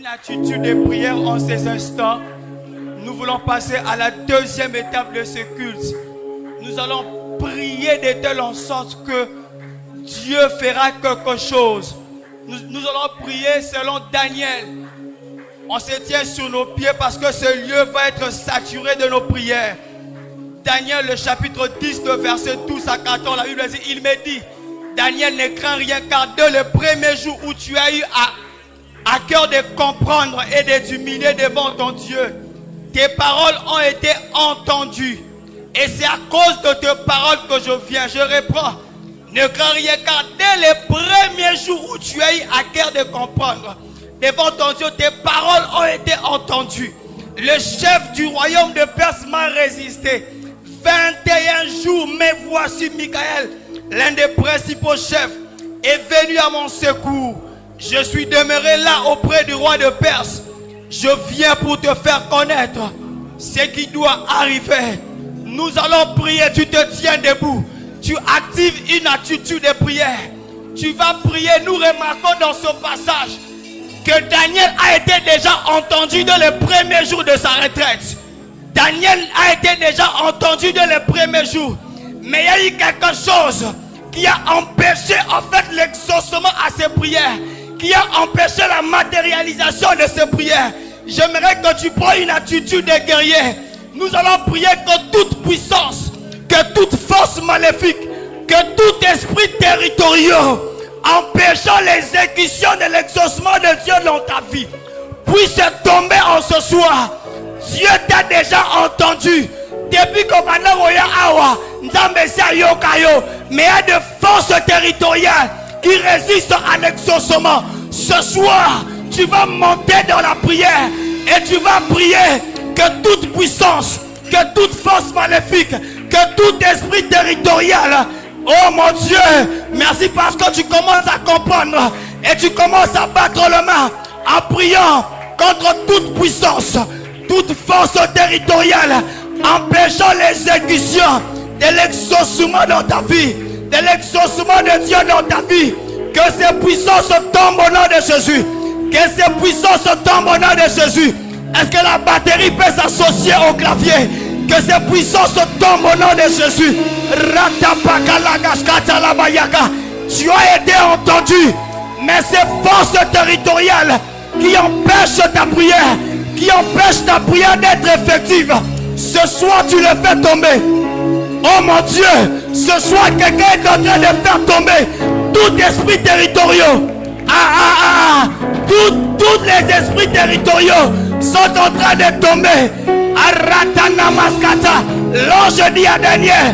une attitude de prière en ces instants. Nous voulons passer à la deuxième étape de ce culte. Nous allons prier de telle en sorte que Dieu fera quelque chose. Nous allons prier selon Daniel. On se tient sur nos pieds parce que ce lieu va être saturé de nos prières. Daniel, le chapitre 10, de verset 12 à 14, la Bible dit, il me dit, Daniel, ne crains rien car dès le premier jour où tu as eu à cœur de comprendre et de t'humilier devant ton Dieu, tes paroles ont été entendues. Et c'est à cause de tes paroles que je viens. Je reprends. Ne crains rien car dès le premier jour où tu as eu à cœur de comprendre devant ton Dieu, tes paroles ont été entendues. Le chef du royaume de Perse m'a résisté 21 jours, mais voici Michael, l'un des principaux chefs, est venu à mon secours. Je suis demeuré là auprès du roi de Perse. Je viens pour te faire connaître ce qui doit arriver. Nous allons prier, tu te tiens debout. Tu actives une attitude de prière. Tu vas prier. Nous remarquons dans ce passage que Daniel a été déjà entendu dans les premiers jours de sa retraite. Daniel a été déjà entendu dans les premiers jours. Mais il y a eu quelque chose qui a empêché en fait l'exaucement à ses prières, qui a empêché la matérialisation de ses prières. J'aimerais que tu prennes une attitude de guerrier. Nous allons prier que toute puissance, que toute force maléfique, que tout esprit territorial empêchant l'exécution de l'exaucement de Dieu dans ta vie puisse tomber en ce soir. Dieu t'a déjà entendu. Depuis que mais il y a des forces territoriales qui résistent à l'exaucement. Ce soir, tu vas monter dans la prière et tu vas prier que toute puissance, que toute force maléfique, que tout esprit territorial, oh mon Dieu, merci parce que tu commences à comprendre et tu commences à battre le main en priant contre toute puissance, toute force territoriale empêchant l'exécution de l'exaucement dans ta vie, de l'exaucement de Dieu dans ta vie. Que ces puissances tombent au nom de Jésus. Que ces puissances tombent au nom de Jésus. Est-ce que la batterie peut s'associer au clavier? Que ces puissances tombent au nom de Jésus. Tu as été entendu. Mais ces forces territoriales qui empêchent ta prière, qui empêchent ta prière d'être effective, ce soir tu le fais tomber. Oh mon Dieu, ce soir quelqu'un est en train de faire tomber tout esprit territorial. Tous les esprits territoriaux sont en train de tomber. Aratana Maskata, l'ange dit à Daniel,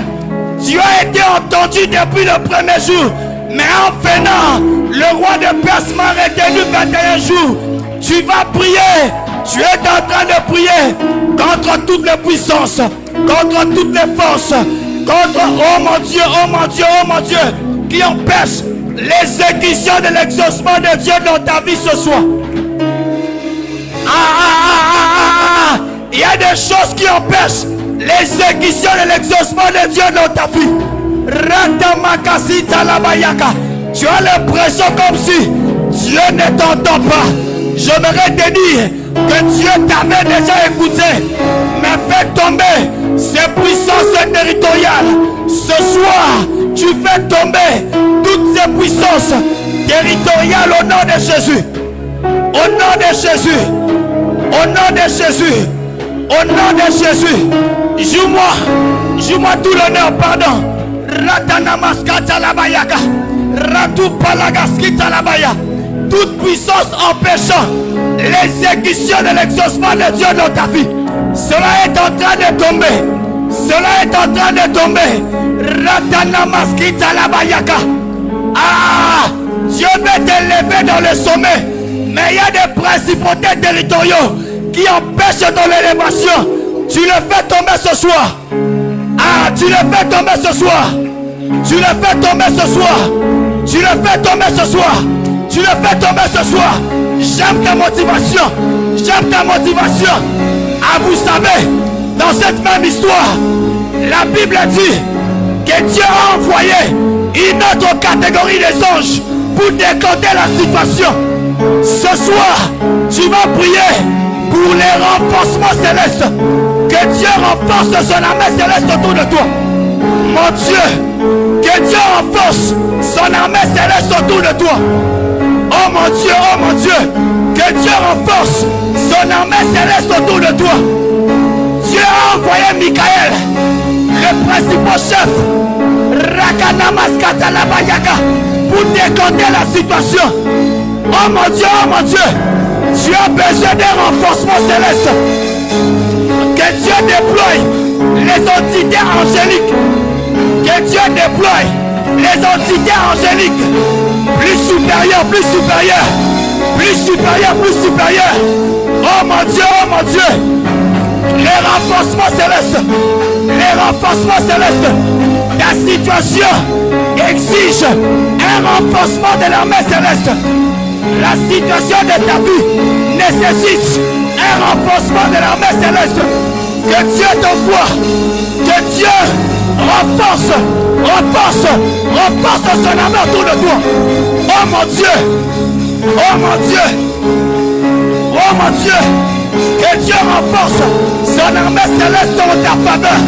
tu as été entendu depuis le premier jour, mais en venant, le roi de Perse m'a retenu 21 jours. Tu vas prier, tu es en train de prier contre toutes les puissances, contre toutes les forces, contre, oh mon Dieu, oh mon Dieu, oh mon Dieu, qui empêchent l'exécution de l'exaucement de Dieu dans ta vie ce soir. Il y a des choses qui empêchent l'exécution de l'exaucement de Dieu dans ta vie. Tu as l'impression comme si Dieu ne t'entend pas. J'aimerais te dire que Dieu t'avait déjà écouté, mais fais tomber ces puissances territoriales. Ce soir, tu fais tomber toutes ces puissances territoriales au nom de Jésus. Au nom de Jésus. Au nom de Jésus. Au nom de Jésus. Joue-moi tout l'honneur, pardon. Ratanamaskata la bayaka. Ratu palagaskita la baya. Toute puissance empêchant l'exécution de l'exaucement de Dieu dans ta vie, cela est en train de tomber. Cela est en train de tomber. Ratanamaskita la bayaka. Dieu veut t'élever dans le sommet, mais il y a des principautés territoriaux qui empêchent ton élévation. Tu le fais tomber ce soir. Tu le fais tomber ce soir. Tu le fais tomber ce soir. Tu le fais tomber ce soir. Tu le fais tomber ce soir. J'aime ta motivation. J'aime ta motivation. Vous savez, dans cette même histoire, la Bible dit que Dieu a envoyé une autre catégorie des anges pour décanter la situation. Ce soir, tu vas prier pour les renforcements célestes. Que Dieu renforce son armée céleste autour de toi. Mon Dieu, que Dieu renforce son armée céleste autour de toi. Oh mon Dieu, que Dieu renforce son armée céleste autour de toi. Dieu a envoyé Michael, le principal chef, pour décanter la situation. Oh mon Dieu, tu as besoin d'un renforcement céleste. Que Dieu déploie les entités angéliques. Que Dieu déploie les entités angéliques. Plus supérieures. Oh mon Dieu. Les renforcements célestes. Ta situation exige un renforcement de l'armée céleste. La situation de ta vie nécessite un renforcement de l'armée céleste. Que Dieu t'envoie. Que Dieu renforce son armée autour de toi. Oh mon Dieu. Que Dieu renforce son armée céleste en ta faveur.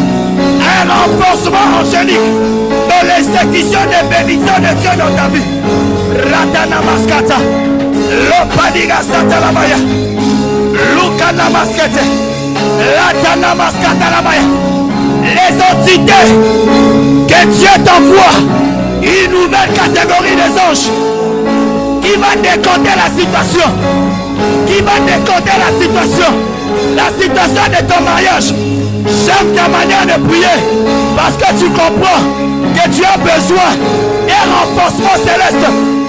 Un renforcement angélique dans l'exécution des bénédictions de Dieu dans ta vie. Ratana Maskata, Lopadiga Satalabaya, Lukana Maskete, Ratana Maskata Labaya. Les entités que Dieu t'envoie, une nouvelle catégorie des anges qui va décompter la situation. La situation de ton mariage. J'aime ta manière de prier parce que tu comprends que tu as besoin d'un renforcement céleste.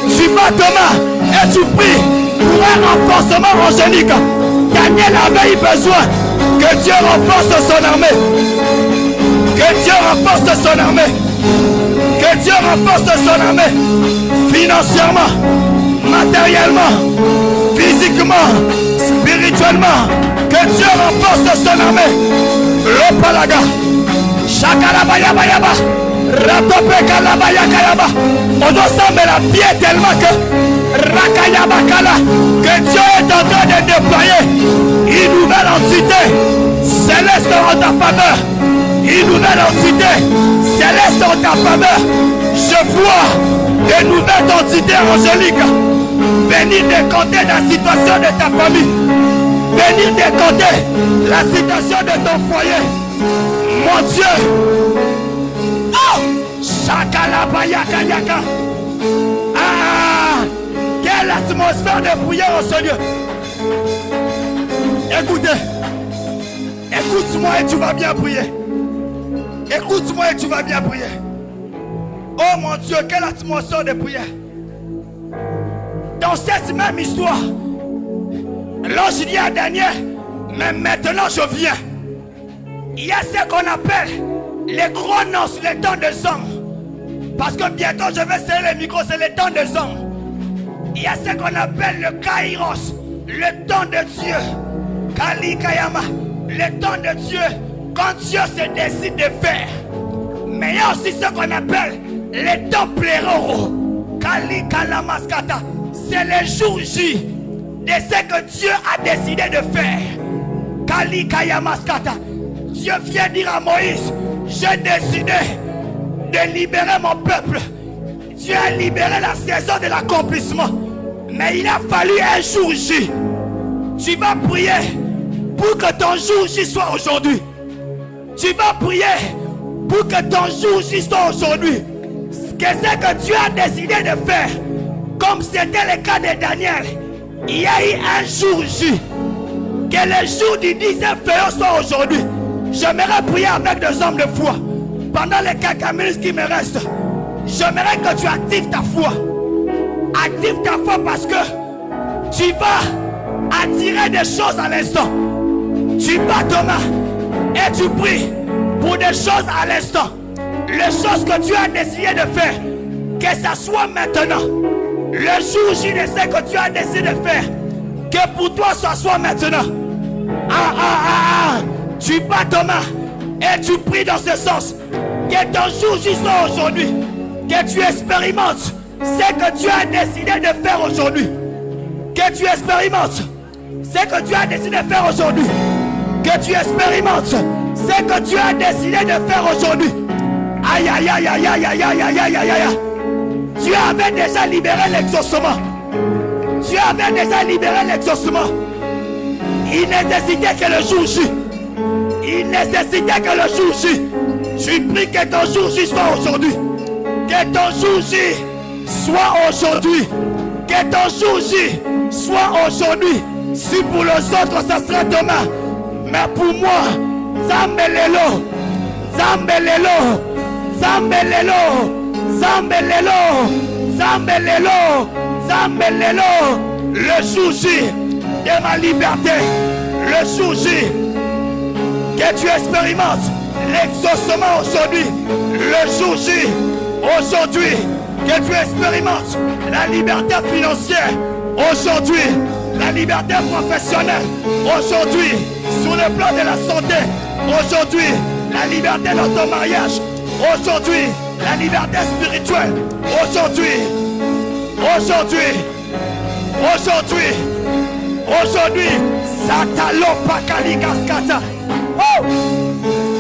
Tu bats ta main et tu pries pour un renforcement angélique. Daniel avait eu besoin que Dieu renforce son armée. Que Dieu renforce son armée. Financièrement, matériellement, physiquement, spirituellement. Que Dieu renforce son armée. Lopalaga, Shakalabayaba, Ratopekalabayakayaba. On ensemble la pied tellement que Rakayabakala, que Dieu est en train de déployer une nouvelle entité céleste en ta faveur. Je vois de nouvelles entités angéliques venir décompter la situation de ta famille. Venir décompter la situation de ton foyer. Mon Dieu. Oh! Shakalabayakayaka. Ah! Quelle atmosphère de prière au Seigneur. Écoute-moi et tu vas bien prier. Oh mon Dieu, quelle atmosphère de prière. Dans cette même histoire, l'ange dit à Daniel, mais maintenant je viens. Il y a ce qu'on appelle les chronos, les temps des hommes. Parce que bientôt je vais serrer le micro, c'est le temps des hommes. Il y a ce qu'on appelle le kairos, le temps de Dieu. Kali Kayama, le temps de Dieu, quand Dieu se décide de faire. Mais il y a aussi ce qu'on appelle les temps pléraux. Kali Kalamaskata, c'est le jour J de ce que Dieu a décidé de faire. Kali Kayamaskata, Dieu vient dire à Moïse, j'ai décidé de libérer mon peuple. Dieu a libéré la saison de l'accomplissement. Mais il a fallu un jour J. Tu vas prier pour que ton jour J soit aujourd'hui. Tu vas prier pour que ton jour J soit aujourd'hui. Ce que c'est que Dieu a décidé de faire, comme c'était le cas de Daniel, il y a eu un jour J. Que le jour du 10e feu soit aujourd'hui. J'aimerais prier avec des hommes de foi. Pendant les quelques minutes qui me restent, j'aimerais que tu actives ta foi. Active ta foi parce que tu vas attirer des choses à l'instant. Tu bats ton main et tu pries pour des choses à l'instant. Les choses que tu as décidé de faire, que ça soit maintenant. Le jour J de ce que tu as décidé de faire, que pour toi ça soit maintenant. Tu bats ton main et tu pries dans ce sens. Que ton jour J soit aujourd'hui. Que tu expérimentes ce que tu as décidé de faire aujourd'hui. Que tu expérimentes ce que tu as décidé de faire aujourd'hui. Que tu expérimentes ce que tu as décidé de faire aujourd'hui. Aïe, aïe, aïe, aïe, aïe, aïe, aïe, aïe, aïe, aïe, aïe. Tu avais déjà libéré l'exaucement. Tu avais déjà libéré l'exaucement. Il nécessitait que le jour J. Il nécessitait que le jour J. Je prie que ton jour J soit aujourd'hui. Que ton jour J soit aujourd'hui. Que ton jour J soit aujourd'hui. Si pour les autres ça sera demain. Mais pour moi, Zambelelo, Zambelelo, Zambelelo, Zambelelo, Zambelelo, Zambelelo. Le jour J de ma liberté. Le jour J que tu expérimentes l'exaucement aujourd'hui. Le jour J aujourd'hui que tu expérimentes la liberté financière aujourd'hui. La liberté professionnelle aujourd'hui. Sur le plan de la santé aujourd'hui. La liberté dans ton mariage aujourd'hui. La liberté spirituelle aujourd'hui. Aujourd'hui. Aujourd'hui. Aujourd'hui. Satalo Pakali Kaskata. Oh!